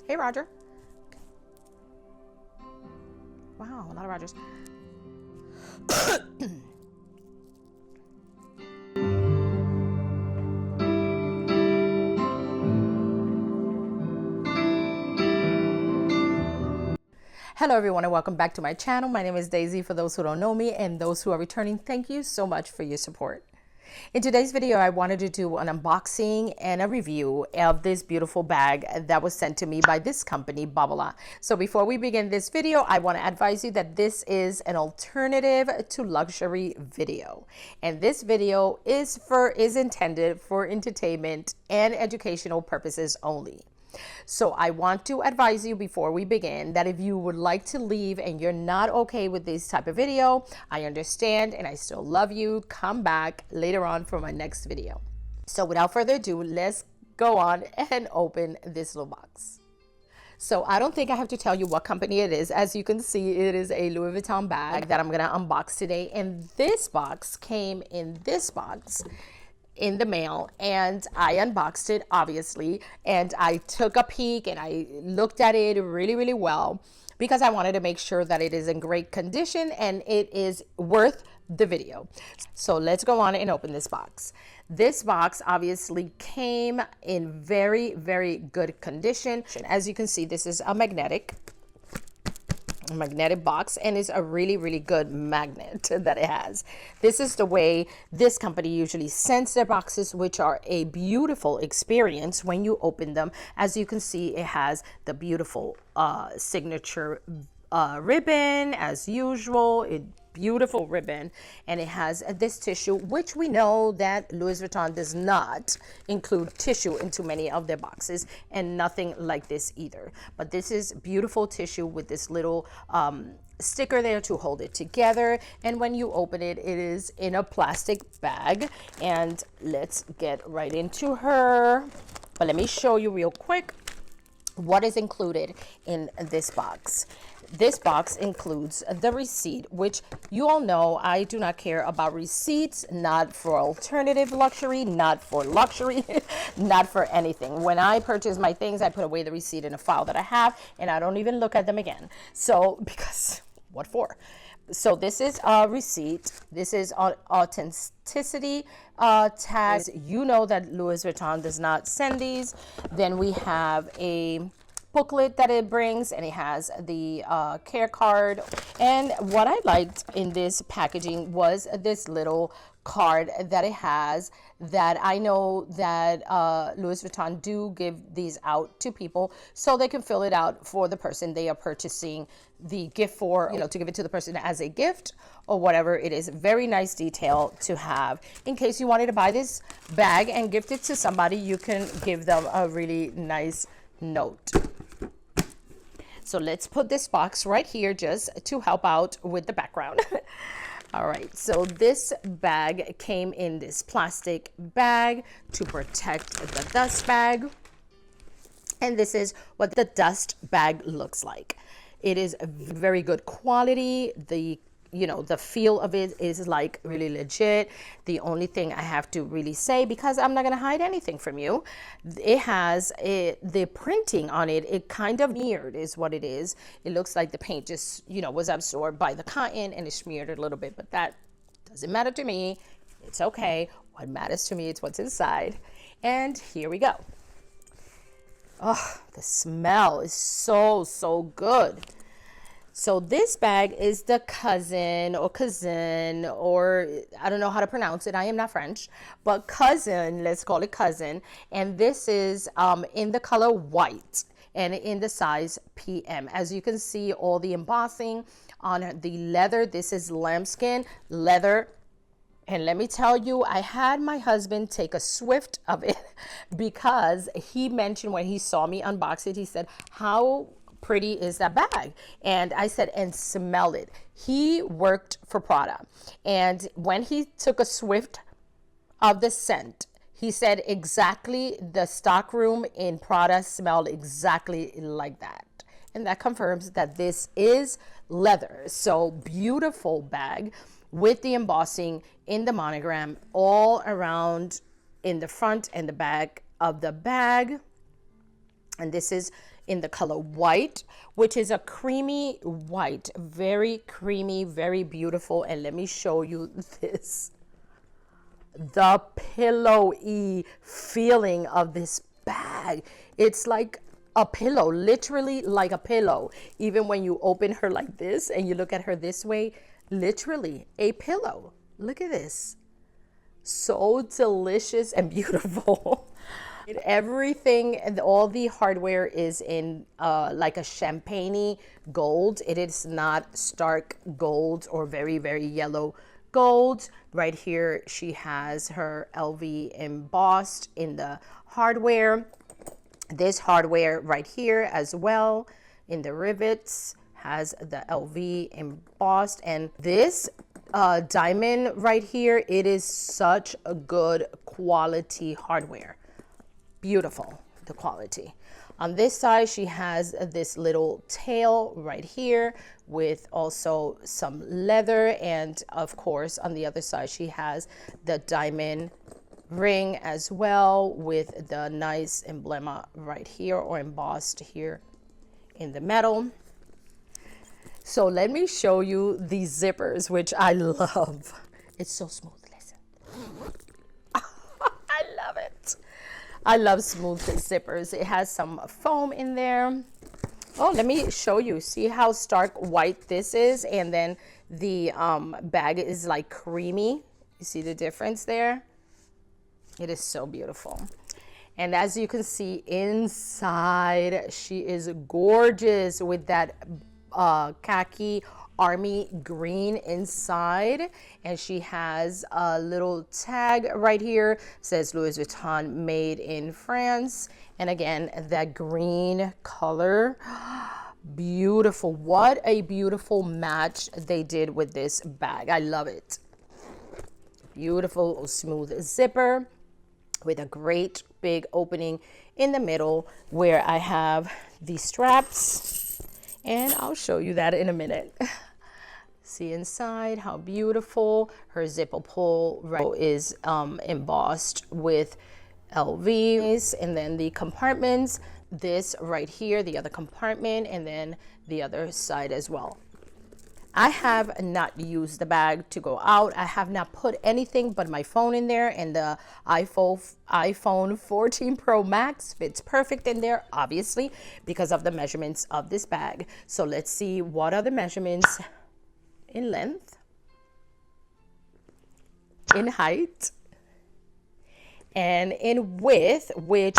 Hey, Roger. Wow, a lot of Rogers. Hello everyone and welcome back to my channel. My name is Daisy for those who don't know me, and those who are returning, thank you so much for your support. In today's video, I wanted to do an unboxing and a review of this beautiful bag that was sent to me by this company, Balayage. So before we begin this video, I want to advise you that this is an alternative to luxury video. And this video is intended for entertainment and educational purposes only. So I want to advise you before we begin that if you would like to leave and you're not okay with this type of video, I understand and I still love you. Come back later on for my next video. So without further ado, let's go on and open this little box. So I don't think I have to tell you what company it is. As you can see, it is a Louis Vuitton bag that I'm going to unbox today. And this box came in this box in the mail, and I unboxed it obviously, and I took a peek and I looked at it really well because I wanted to make sure that it is in great condition and it is worth the video. So let's go on and open this box. This box obviously came in very good condition. As you can see, this is a magnetic box, and it's a really good magnet that it has. This is the way this company usually sends their boxes, which are a beautiful experience when you open them. As you can see, it has the beautiful signature ribbon as usual. Beautiful ribbon, and it has this tissue, which we know that Louis Vuitton does not include tissue into many of their boxes, and nothing like this either. But this is beautiful tissue with this little sticker there to hold it together, and when you open it, it is in a plastic bag. And let's get right into her, but let me show you real quick what is included in this box. This box includes the receipt, which you all know I do not care about receipts, not for alternative luxury, not for luxury, not for anything. When I purchase my things, I put away the receipt in a file that I have, and I don't even look at them again. So, because, what for? So this is a receipt. This is authenticity tags. You know that Louis Vuitton does not send these. Then we have a booklet that it brings, and it has the care card. And what I liked in this packaging was this little card that it has, that I know that Louis Vuitton do give these out to people so they can fill it out for the person they are purchasing the gift for, you know, to give it to the person as a gift or whatever. It is very nice detail to have in case you wanted to buy this bag and gift it to somebody. You can give them a really nice note. So let's put this box right here just to help out with the background. All right, so this bag came in this plastic bag to protect the dust bag. And this is what the dust bag looks like. It is very good quality. The feel of it is like really legit. The only thing I have to really say, because I'm not going to hide anything from you, it has the printing on it. It kind of smeared is what it is. It looks like the paint just, was absorbed by the cotton and it smeared a little bit, but that doesn't matter to me. It's okay. What matters to me is what's inside. And here we go. Oh, the smell is so good. So this bag is the Coussin, or I don't know how to pronounce it. I am not French, but Coussin, let's call it Coussin. And this is in the color white and in the size PM. As you can see, all the embossing on the leather. This is lambskin leather. And let me tell you, I had my husband take a swift of it because he mentioned when he saw me unbox it, he said, how pretty is that bag? And I said, and smell it. He worked for Prada, and when he took a swift of the scent, he said exactly the stockroom in Prada smelled exactly like that. And that confirms that this is leather. So beautiful bag with the embossing in the monogram all around in the front and the back of the bag. And this is in the color white, which is a creamy white, very creamy, very beautiful. And let me show you this, the pillowy feeling of this bag. It's like a pillow, literally like a pillow. Even when you open her like this and you look at her this way, literally a pillow. Look at this. So delicious and beautiful. Everything and all the hardware is in like a champagne gold. It is not stark gold or very, very yellow gold. Right here, she has her LV embossed in the hardware. This hardware right here as well in the rivets has the LV embossed. And this diamond right here, it is such a good quality hardware. Beautiful, the quality. On this side, she has this little tail right here with also some leather. And of course, on the other side, she has the diamond ring as well with the nice emblem right here or embossed here in the metal. So let me show you these zippers, which I love. It's so smooth, listen. I love it. I love smooth zippers. It has some foam in there. Oh, let me show you. See how stark white this is? And then the bag is like creamy. You see the difference there? It is so beautiful. And as you can see inside, she is gorgeous with that khaki army green inside, and she has a little tag right here, says Louis Vuitton made in France. And again, that green color, beautiful. What a beautiful match they did with this bag. I love it. Beautiful smooth zipper with a great big opening in the middle where I have the straps, and I'll show you that in a minute. See inside how beautiful her zipper pull is embossed with LVs, and then the compartments, this right here, the other compartment, and then the other side as well. I have not used the bag to go out. I have not put anything but my phone in there, and the iPhone 14 Pro Max fits perfect in there, obviously, because of the measurements of this bag. So let's see what are the measurements in length, in height, and in width, which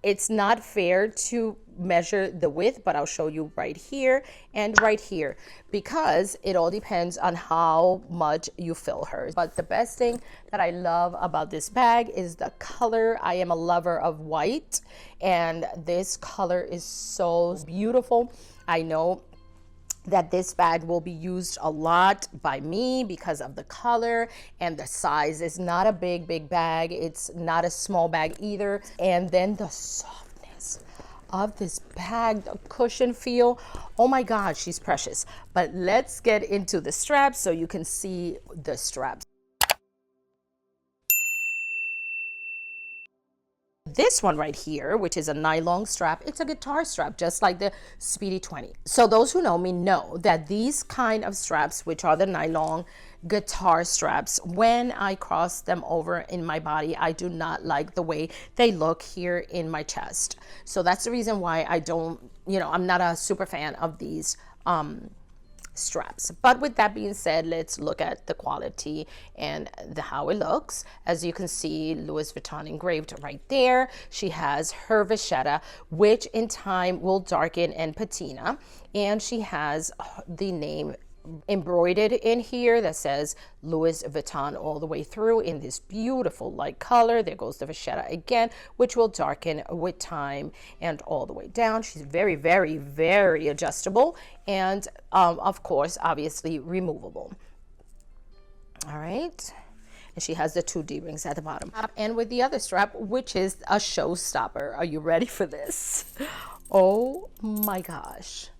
it's not fair to measure the width, but I'll show you right here and right here, because it all depends on how much you fill her. But the best thing that I love about this bag is the color. I am a lover of white, and this color is so beautiful. I know that this bag will be used a lot by me because of the color and the size. It's not a big bag. It's not a small bag either. And then the softness of this bag, the cushion feel. Oh my God, she's precious. But let's get into the straps so you can see the straps. This one right here, which is a nylon strap, it's a guitar strap, just like the Speedy 20. So those who know me know that these kind of straps, which are the nylon guitar straps, when I cross them over in my body, I do not like the way they look here in my chest. So that's the reason why I don't, I'm not a super fan of these straps. But with that being said, let's look at the quality and how it looks. As you can see, Louis Vuitton engraved right there. She has her vachetta, which in time will darken and patina, and she has the name embroidered in here that says Louis Vuitton all the way through in this beautiful light color. There goes the vachetta again, which will darken with time and all the way down. She's very, very, very adjustable, and of course, obviously removable. All right. And she has the 2 D-rings at the bottom. And with the other strap, which is a showstopper. Are you ready for this? Oh my gosh.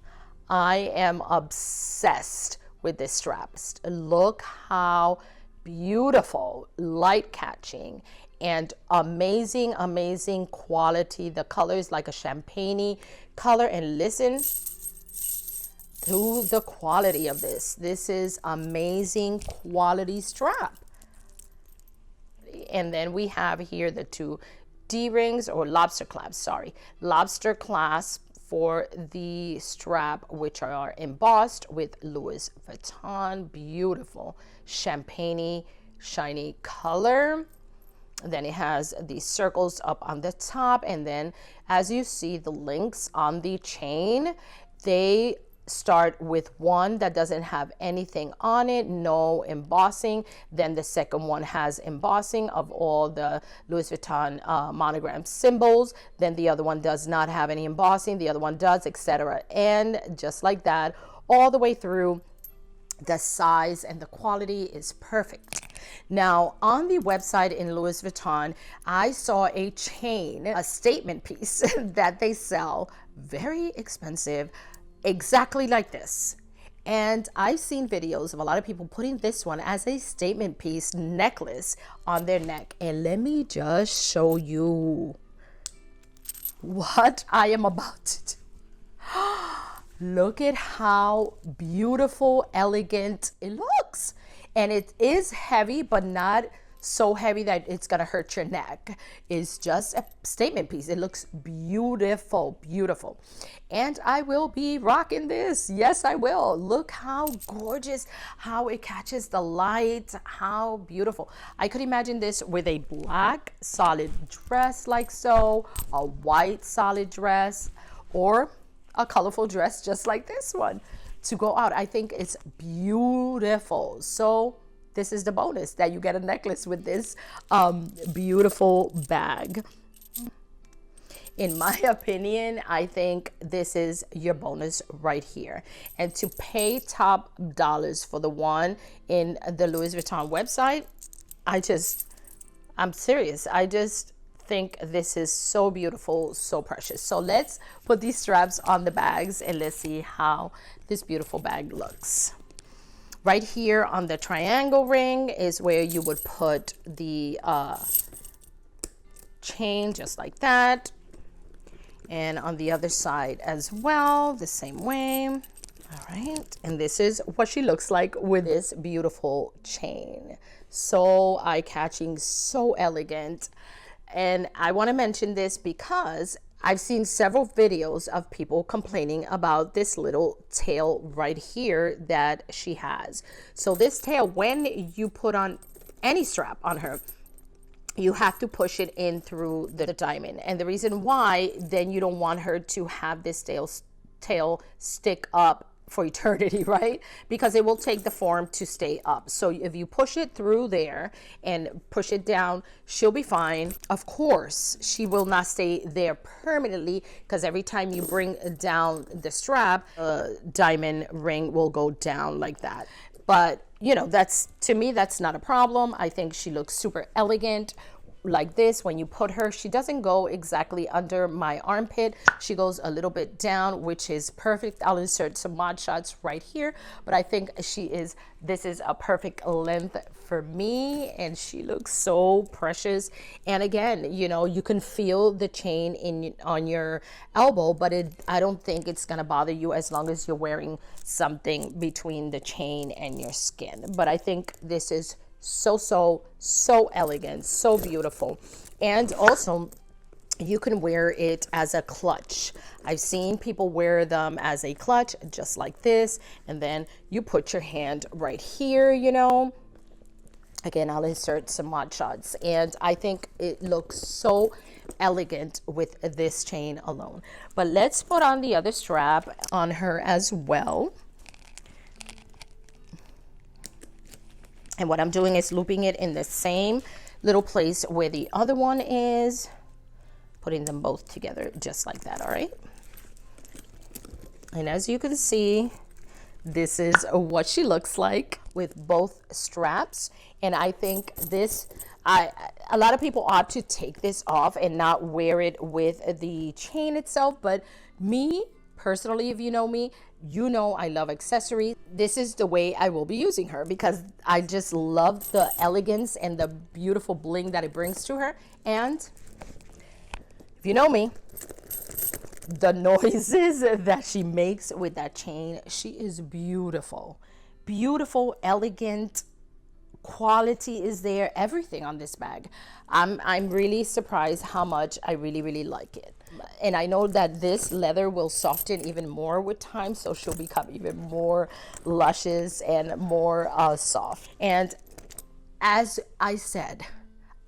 I am obsessed with this strap. Look how beautiful, light catching, and amazing quality. The color is like a champagne color, and listen to the quality of this. This is amazing quality strap. And then we have here the two D-rings, or lobster clasps, sorry, lobster clasp for the strap, which are embossed with Louis Vuitton. Beautiful champagne shiny color. Then it has these circles up on the top, and then as you see the links on the chain, they start with one that doesn't have anything on it, no embossing. Then the second one has embossing of all the Louis Vuitton monogram symbols. Then the other one does not have any embossing, the other one does, etc. And just like that, all the way through. The size and the quality is perfect. Now, on the website in Louis Vuitton, I saw a chain, a statement piece that they sell, very expensive, exactly like this. And I've seen videos of a lot of people putting this one as a statement piece necklace on their neck. And let me just show you what I am about to do. Look at how beautiful, elegant it looks. And it is heavy, but not so heavy that it's gonna hurt your neck. It's just a statement piece. It looks beautiful, beautiful. And I will be rocking this. Yes, I will. Look how gorgeous, how it catches the light, how beautiful. I could imagine this with a black solid dress like so, a white solid dress, or a colorful dress just like this one to go out. I think it's beautiful. So this is the bonus, that you get a necklace with this beautiful bag. In my opinion, I think this is your bonus right here. And to pay top dollars for the one in the Louis Vuitton website, I'm serious. I just think this is so beautiful, so precious. So let's put these straps on the bags and let's see how this beautiful bag looks. Right here on the triangle ring is where you would put the chain, just like that. And on the other side as well, the same way. All right, and this is what she looks like with this beautiful chain. So eye-catching, so elegant. And I want to mention this because I've seen several videos of people complaining about this little tail right here that she has. So this tail, when you put on any strap on her, you have to push it in through the diamond. And the reason why, then you don't want her to have this tail stick up for eternity, right? Because it will take the form to stay up. So if you push it through there and push it down, she'll be fine. Of course, she will not stay there permanently, because every time you bring down the strap, diamond ring will go down like that. But you know, that's, to me, that's not a problem. I think she looks super elegant like this. When you put her, she doesn't go exactly under my armpit. She goes a little bit down, which is perfect. I'll insert some mod shots right here, but I think this is a perfect length for me, and she looks so precious. And again, you know, you can feel the chain on your elbow, but I don't think it's gonna bother you as long as you're wearing something between the chain and your skin. But I think this is so elegant, so beautiful. And also, you can wear it as a clutch. I've seen people wear them as a clutch, just like this, and then you put your hand right here, you know. Again, I'll insert some mod shots, and I think it looks so elegant with this chain alone. But let's put on the other strap on her as well. And what I'm doing is looping it in the same little place where the other one is, putting them both together just like that, all right? And as you can see, this is what she looks like with both straps. And I think this, a lot of people opt to take this off and not wear it with the chain itself, but me, Personally, if you know me, you know I love accessories. This is the way I will be using her because I just love the elegance and the beautiful bling that it brings to her. And if you know me, the noises that she makes with that chain, she is beautiful. Beautiful, elegant, quality is there, everything on this bag. I'm really surprised how much I really like it. And I know that this leather will soften even more with time, so she'll become even more luscious and more soft. And as I said,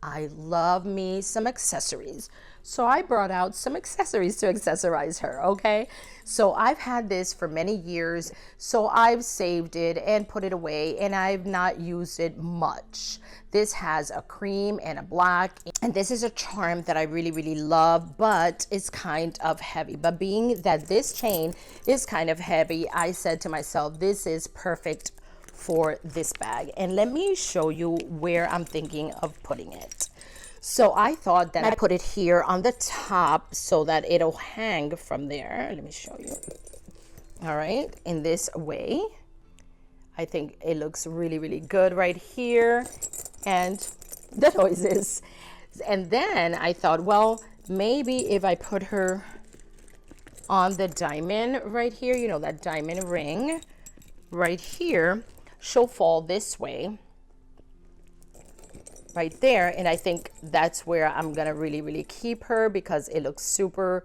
I love me some accessories. So I brought out some accessories to accessorize her, okay? So I've had this for many years, so I've saved it and put it away, and I've not used it much. This has a cream and a black, and this is a charm that I really love, but it's kind of heavy. But being that this chain is kind of heavy, I said to myself, this is perfect for this bag. And let me show you where I'm thinking of putting it. So I thought that I put it here on the top so that it'll hang from there. Let me show you. All right, in this way. I think it looks really good right here. And the noises. And then I thought, well, maybe if I put her on the diamond right here, you know, that diamond ring right here, she'll fall this way. Right there, and I think that's where I'm gonna really keep her because it looks super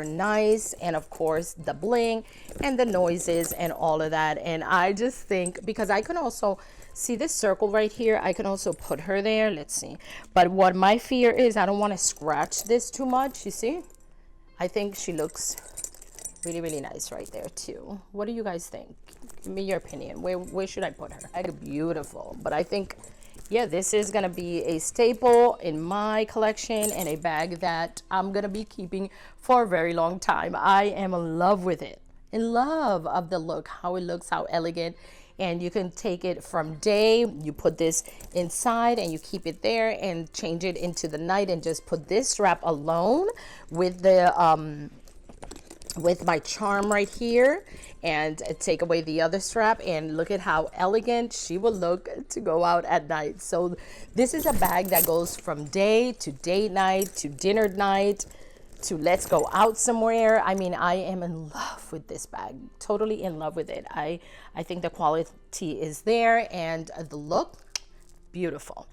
nice, and of course the bling and the noises and all of that. And I just think, because I can also see this circle right here, I can also put her there. Let's see, but what my fear is, I don't want to scratch this too much. You see, I think she looks really nice right there too. What do you guys think? Give me your opinion. Where should I put her? Beautiful, but I think, yeah, this is gonna be a staple in my collection and a bag that I'm gonna be keeping for a very long time. I am in love with it, in love of the look, how it looks, how elegant. And you can take it from day, you put this inside and you keep it there, and change it into the night and just put this strap alone with the with my charm right here, and take away the other strap, and look at how elegant she will look to go out at night. So this is a bag that goes from day to date night to dinner night to let's go out somewhere. I mean, I am in love with this bag, totally in love with it. I think the quality is there and the look, beautiful.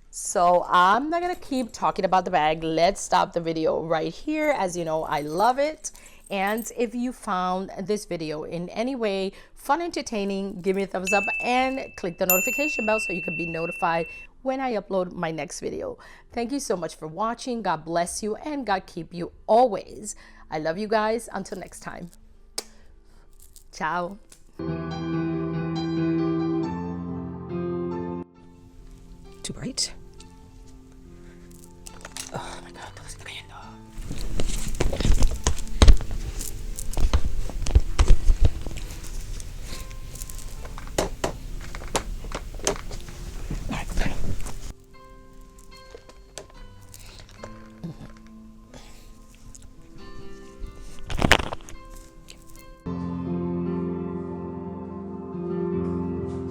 So I'm not gonna keep talking about the bag. Let's stop the video right here. As you know, I love it. And if you found this video in any way fun, entertaining, give me a thumbs up and click the notification bell so you can be notified when I upload my next video. Thank you so much for watching. God bless you and God keep you always. I love you guys. Until next time. Ciao. Too bright. Oh my God, that was clean. All right.